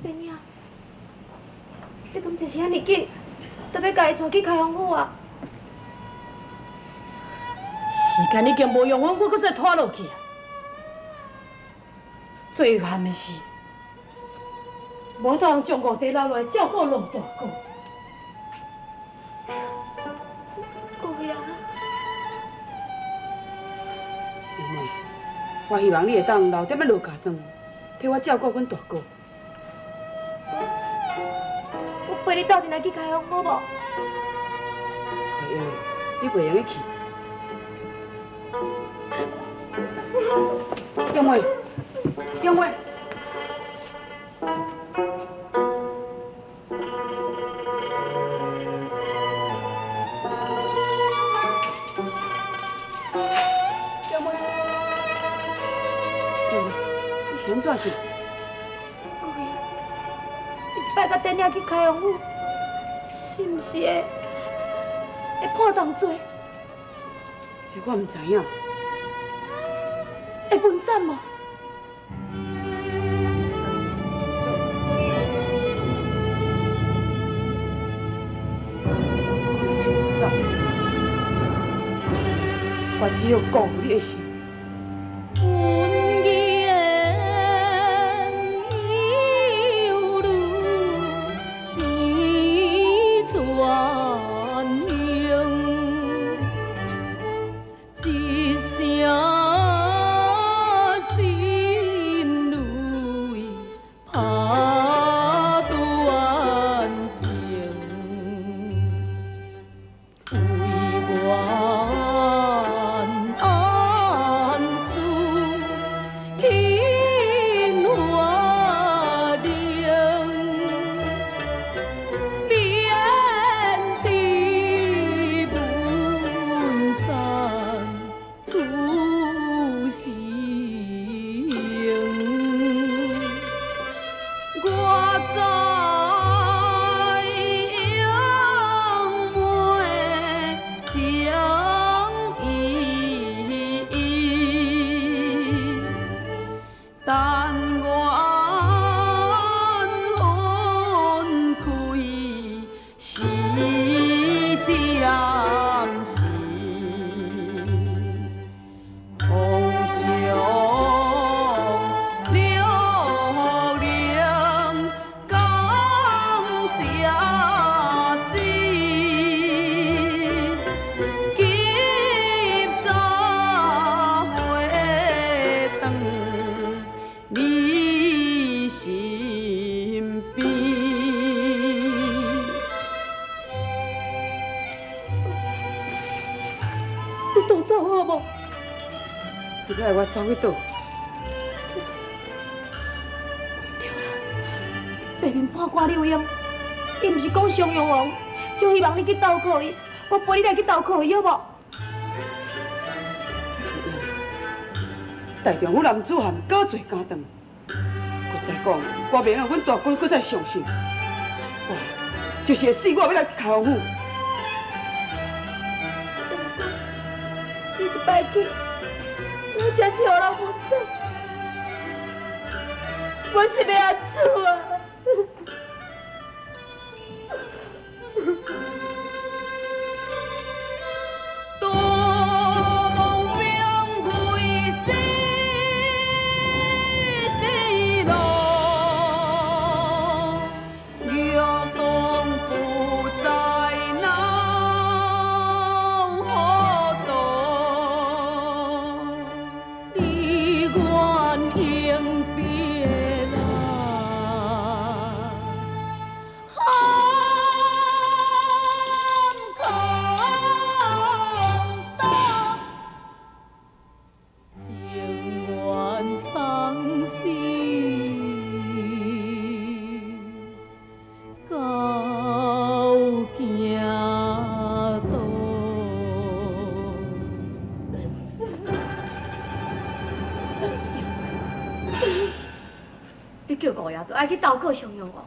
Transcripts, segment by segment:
爹娘，你敢就是遐尼紧，就要家己带去开封府啊？时间已经无用，我搁再拖落去啊！最遗憾的是，无当将五弟留来照顾陆大哥。姑爷，妹妹，我希望你会当留点仔落家庄，替我照顾阮大哥。我陪你斗阵来去开封府无？袂用的，你袂用得去。杨妹，杨妹。是安怎是？姑爷，你一摆甲爹娘去开封府，是毋是会破同罪？这我唔知影。会分斩无？是分斩，我只有顾你的心。你爱我走去倒？对啦，白面破瓜溜用，伊毋是讲襄阳王，就希望你去投靠伊，我陪你来去投靠伊，好无？大丈夫男子汉，敢做敢当。搁再讲，我袂让阮大哥搁再伤心。我就是会死，我也要来开封府。你一摆去。我真是让人分斩，我是要安怎啊？你叫五爷都爱去投靠襄阳王，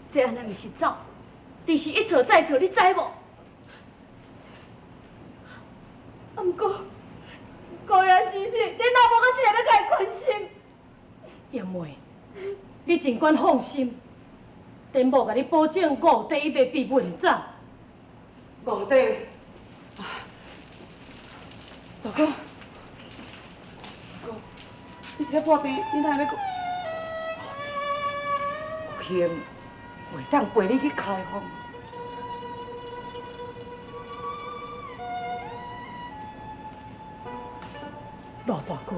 这安尼毋是走，你是一错再错，你知无？啊，毋过五爷先生，你哪无我真个要甲伊关心？杨梅，你尽管放心，电某甲你保证5地伊袂比文章。5地。大哥，你这破病，你哪会要讲？有幸袂当陪你去开放。罗大哥，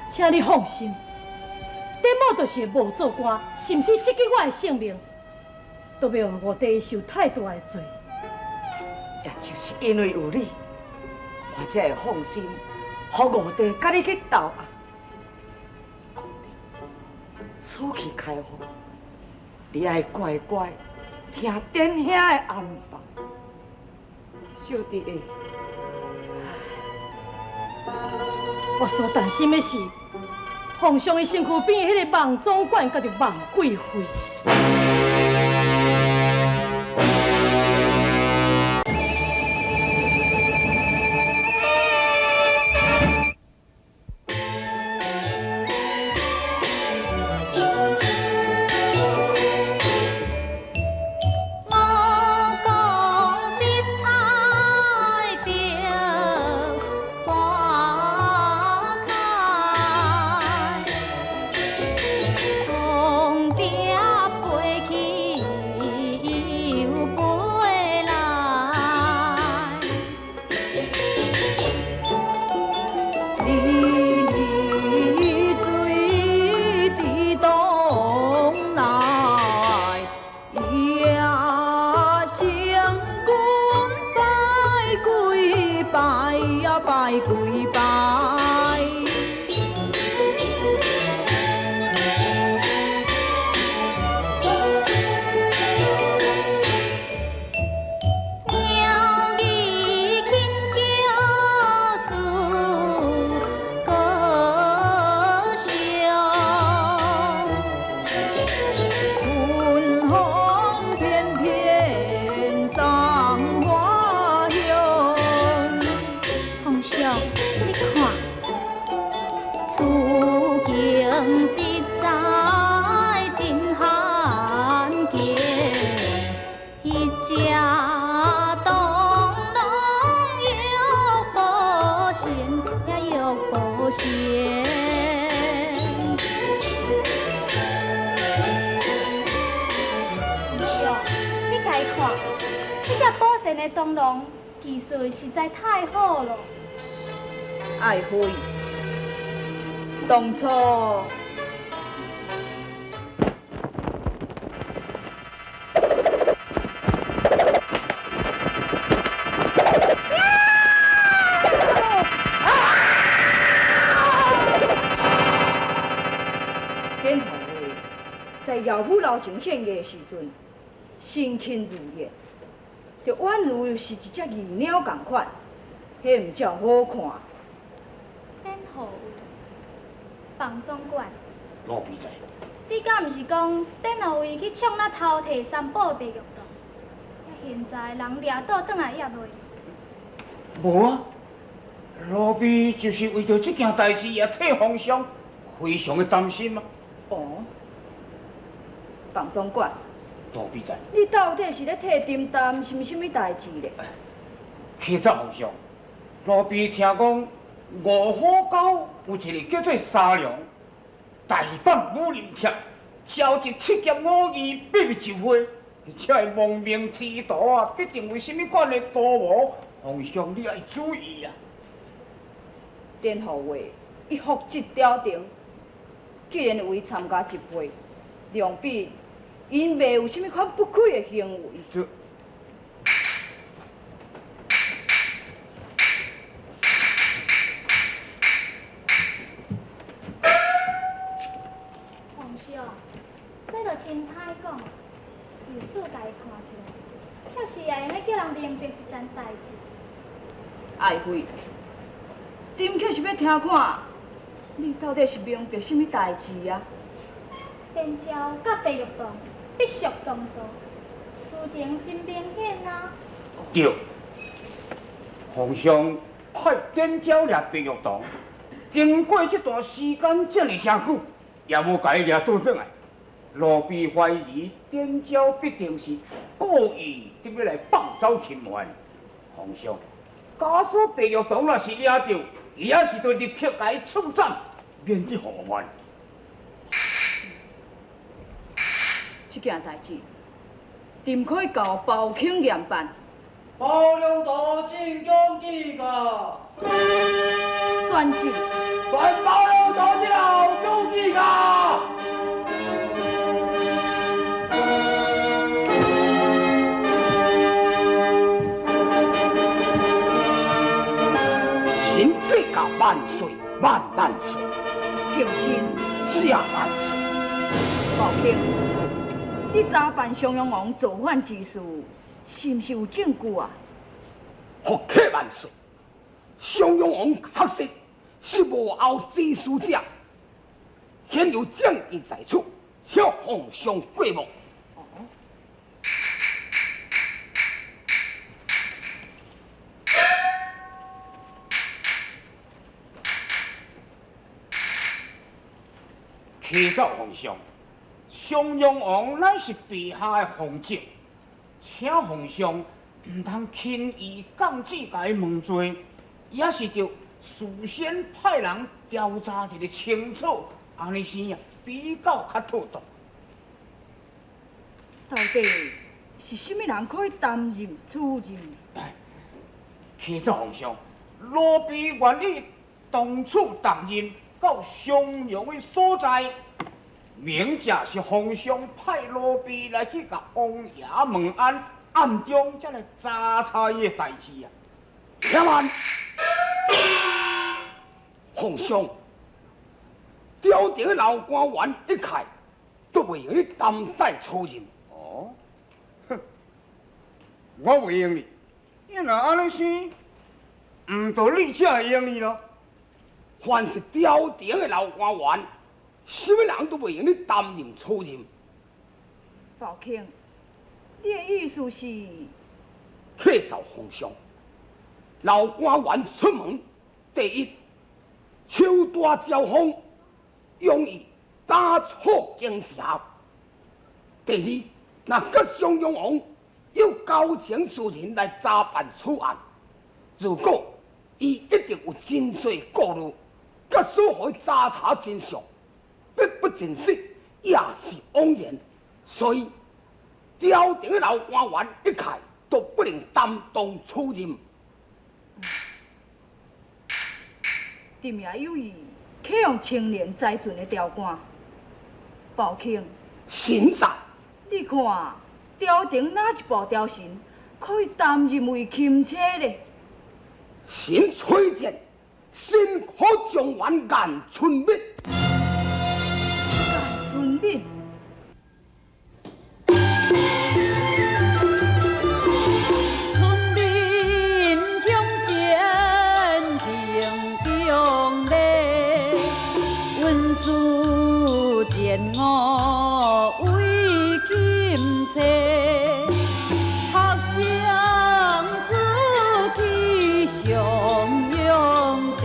请你放心，电某就是会无做官，甚至失去我的性命，都要让5地受太大的罪。也就是因为有你，我才会放心，予5地甲你去斗啊。5地出去开放，你爱乖乖听殿兄的安排。小弟的。我所担心的是，皇上的身躯边迄个望总管，甲着望贵妃。东龙技术实在太好了。爱妃，当初典后妃在姚母楼前献艺的时阵，身轻如燕。就宛如是一只鱼鸟同款，迄唔叫好看。典后房总管，老比仔，你敢毋是讲典后位去抢那偷摕三宝白玉堂？现在人掠倒转来也未？无啊，老比就是为着这件代志也替皇上非常的担心啊。哦，房总管。老比仔，你到底是咧替陈担心什么代志咧？启早皇上，老比听讲五虎沟有一个叫做沙良，大放武林帖，召集七劫五义秘密集会，这个亡命之徒啊，必定有什么款的图谋，皇上你爱注意啊。典后位一复即调停，既然有伊参加集会，量比。因未有啥物款不轨的行为。皇上，这就真歹讲，由此家看起来，确实也用咧叫人明白一件代志。爱妃，陈却是要听看，你到底是明白什么代志啊？天朝甲白玉堂。必须同道，事情真明显啊！对，皇上派点招掠白玉堂，经过这段时间这么长久，也无甲伊掠倒转来。罗比怀疑点招必定是故意伫要来放走亲门。皇上，假使白玉堂若是掠着，伊也是对立刻甲伊处斩，免得祸患。这件代志，定可以交包卿严办。包龙道进宫记个，宣旨，传包龙道之后救记噶。臣对甲万岁万万岁，敬身。下万岁。包卿，你查办襄阳王造反之事，是毋是有证据啊？福客万岁！襄阳王确实是幕后指使者，现有证据在此，请皇上过目。启奏皇上，襄阳王乃是陛下的皇侄，请皇上唔通轻易降旨甲伊问罪，也是着事先派人调查一个清楚，安尼生啊比较较妥当。到底是甚物人可以担任此任？启奏皇上，罗比愿意当处担任到襄阳的所在，明正是皇上派罗比来去甲王爷问安，暗中才来查查伊的代志啊。请问，皇上，朝廷的老官员一概都袂用你担待出任。哦，哼，我袂用你，你若安尼生，唔到你才会用你咯。凡是朝廷的老官员，什么人都袂用你担任出任。包卿，你的意思是？启奏皇上，老官员出门，第一，手大招风，容易打错惊吓；第二，若甲襄阳王有交情之人来查办此案，如果伊一定有真侪顾虑，甲所互查查真相，必不尽实，也是枉然。所以，朝廷的老官员一概都不能担当此任。定也有意启用青年才俊的条官。包卿，臣在。你看，朝廷哪一部朝臣可以担任为钦差呢？臣推荐新科状元颜春密。颜春密。我为钦差，学生出去襄阳地，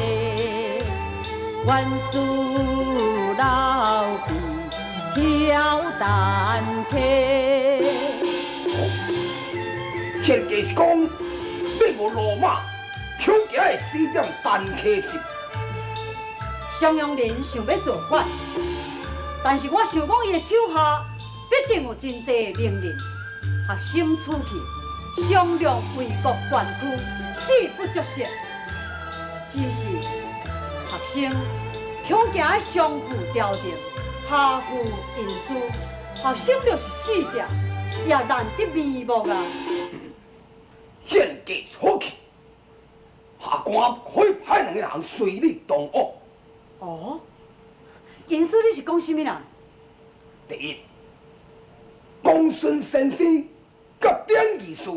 万事老弟挑担客。现家是讲，你无落马，抢家的死点担客是。襄阳人想要造反。但是我想讲，伊的手下必定有真济名人，学生出去，商量为国捐躯，死不足惜。只是学生恐惊相互调停，下负因私，学生就是死者，也难得面目啊！现家出去，下官可以派两个人随你同屋。哦。因此你是讲什么人？第一，公孙先生甲典义士。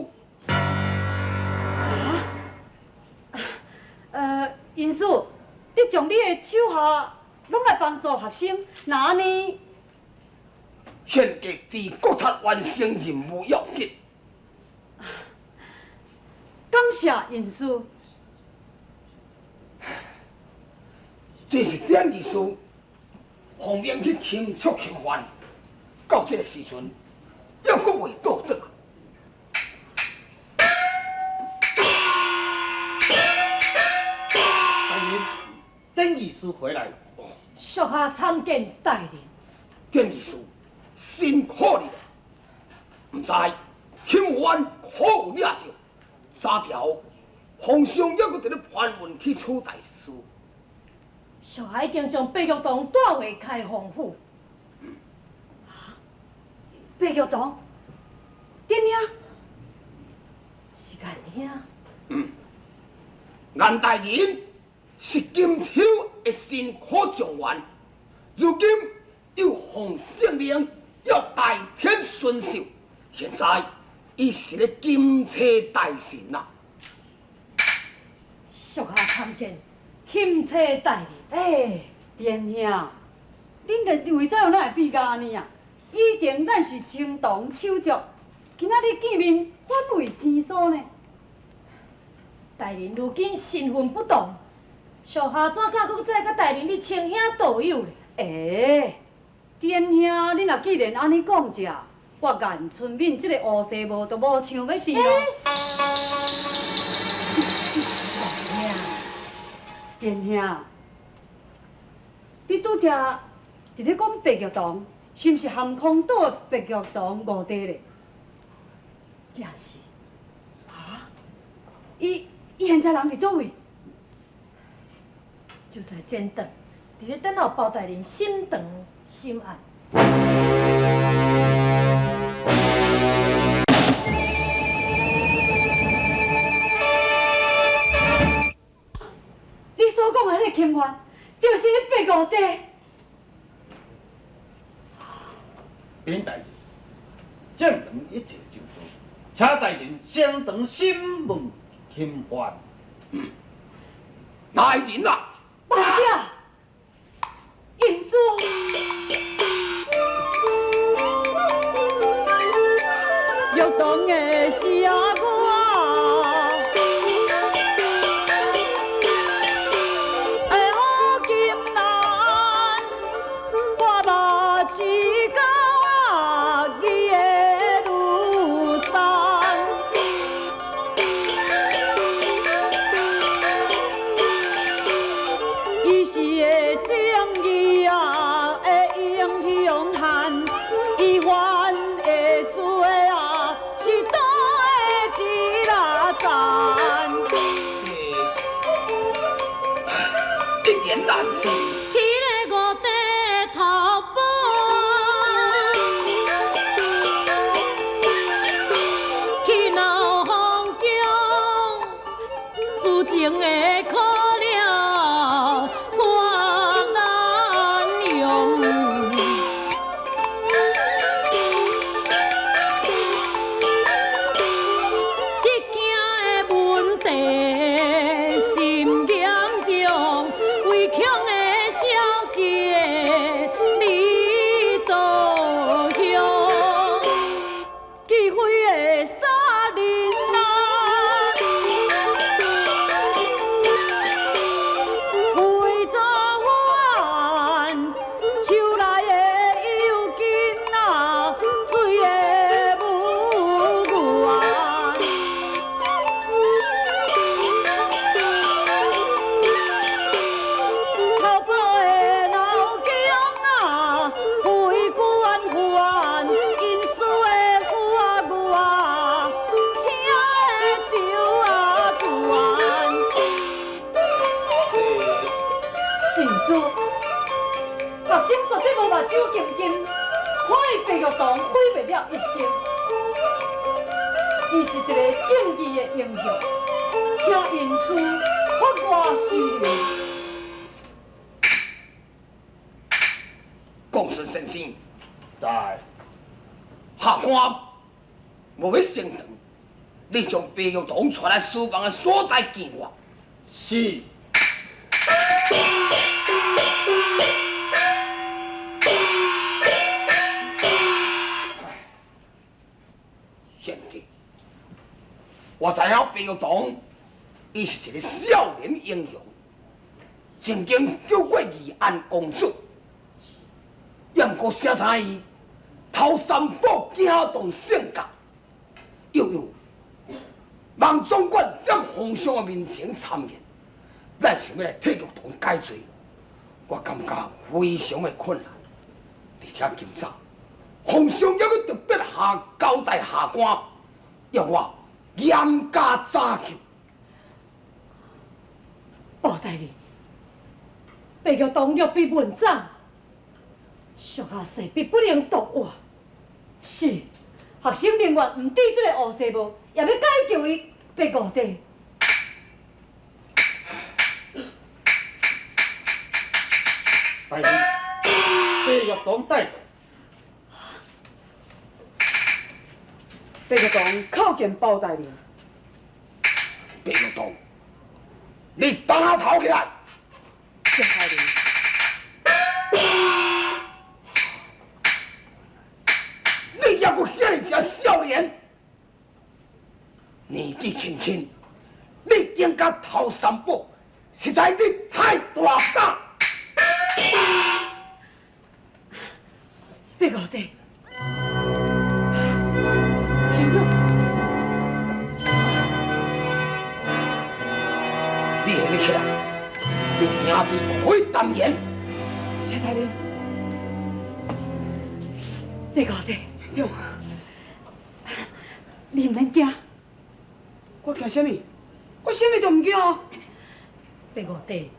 因此你将你的手下拢来帮助学生，那安尼？现家伫国策完成任务要紧。感谢因此。这是典义士。方便去轻触轻犯，到这个时阵，还阁未倒转。大人，邓医师回来了。属下参见大人。建议师辛苦你了，唔知钦冤可有抓着？三条皇上还阁伫咧盘问去处大事。属下已经将白玉堂带回开封府。白玉堂，爹娘，是干兄。严大人是金秋的辛苦状元，如今又奉圣令要代天巡狩，现在伊是咧金车大神啊！属下参见钦差大人。殿兄，恁连位怎样哪会变甲安尼啊？以前咱是青铜手足，今仔日见面反为生疏呢。大人如今身份不同，属下怎敢搁再甲大人你称兄道友呢？殿兄，恁若既然安尼讲者，我严春敏这个乌西帽都无想要调。殿兄，你拄则伫咧讲白玉堂，是毋是含空岛的白玉堂误地咧？正是。啊？伊现在人伫倒位？就在前顿，伫咧等候包大人心肠心案。你所讲的迄个钦冤，就是迄白玉帝。禀大人，正堂一切就绪，请大人相当审问钦犯。大人啊！王家，银叔，玉堂的是啊我。伊是一个正义的英雄，请因师发我施令。公孙先生，在下官无要升堂，你将白玉堂带来书房的所在见我。是。贤弟，我知影白玉堂，伊是一个少年英雄，曾经救过义安公主。阁写啥伊头三宝惊动性格，又有望总管在皇上的面前参言，咱想要来替玉堂解罪，我感觉非常的困难。而且今早皇上还佫特别交代下官，要我严加查究。包大人，白玉堂略比文章，属下势必不能独活。是，学生人员唔对这个乌西无，也要解救伊白玉帝。大人，白玉堂带。白玉堂叩见包大人。白玉堂，你打头起来！是大人。你还阁遐尔只少年，年纪轻轻，你竟甲头三宝，实在你太大胆！白玉帝，你现在起来，你兄弟可以淡言。谢大人。白玉帝，对，你唔免惊。我惊什么？我什么都唔惊啊！白玉帝，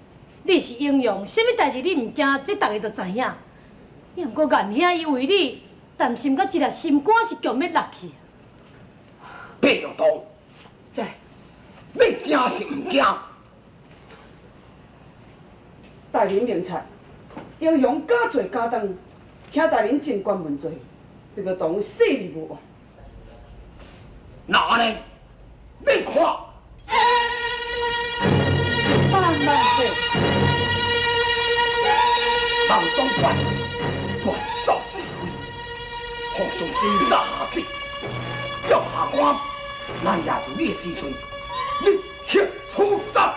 你是英雄，什么代志你唔惊，这大家都知影。毋过眼兄伊为你担心到一粒心肝是强要落去。白玉堂，在，你真是唔惊？大人明察，英雄假罪假当，请大人尽管问罪。白玉堂死而无枉。那安尼，你看，慢慢的，王总管乱造是非，皇上今早下旨，要下官，咱也就你的时阵，立刻出斩。